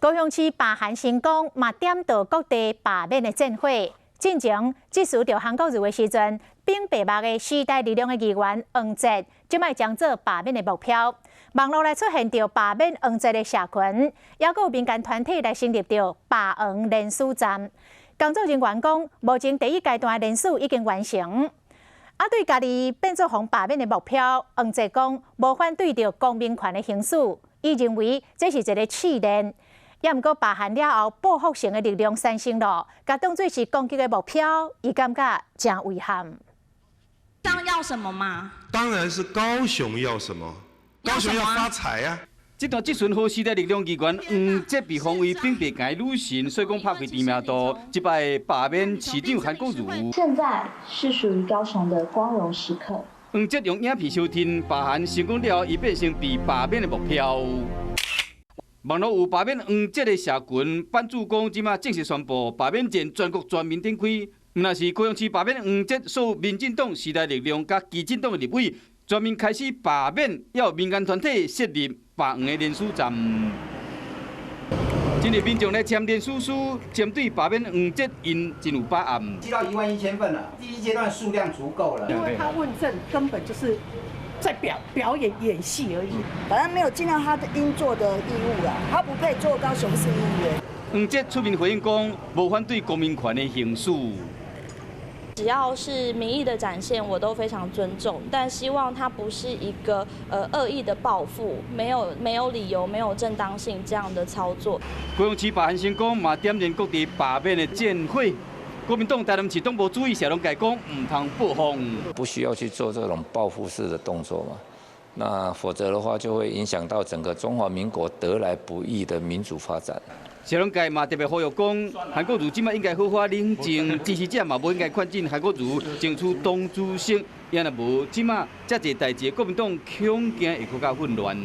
高雄市罢韩成功，嘛点到各地罢免的战火。进前，即时着韩国瑜的时阵，并白目的时代力量的议员黄捷，即卖将做罢免的目标。网络来出现着罢免黄捷的社群，也有民间团体来成立着罢黄联署站。工作人员讲，目前第一阶段的联署已经完成。对家己变做互罢免的目标，黄捷讲无反对着公民权的行使，伊认为这是一个试炼。也毋过罢韩了后，报复性的力量产生了，甲当作是攻击的目标，伊感觉真遗憾。想要什么吗？当然是高雄要什么？高雄要发财啊！这段即顺好时代力量议员黄捷被封为并别界女神，所以讲拍开知名度。即摆罢免市长韩国瑜。现在是属于高雄的光荣时刻。黄捷用影片收听罢韩成功了后，伊变成被罢免的目标。网络有罢免黄捷的社群，版主讲即马正式宣布罢免键全国全面展开。若是高雄市罢免黄捷，所有民进党、时代力量甲基进党的立委全面开始罢免，也有民间团体设立罢黄的联署站。今日民众来签联署书，针对罢免黄捷，因真有把握。寄到11000份了，第一阶段数量足够了。因为他问政根本就是在表演戏而已，反正没有尽到他的应做的义务啦，他不配做高雄市议员。黄捷出面回应讲，无反对公民权的行使。只要是民意的展现，我都非常尊重，但希望它不是一个恶意的报复，没有理由、没有正当性这样的操作。高雄市罢韩成功嘛点燃各地罢免的战火。国民党台南市党部主委谢龙介讲，唔通报复，不需要去做这种报复式的动作嘛。那否则的话，就会影响到整个中华民国得来不易的民主发展。谢龙介嘛特别呼吁讲，韩国瑜即摆应该好好冷静，支持者嘛无应该劝进韩国瑜争取党主席，也若无即摆遮侪代志，国民党恐惊会更加混乱。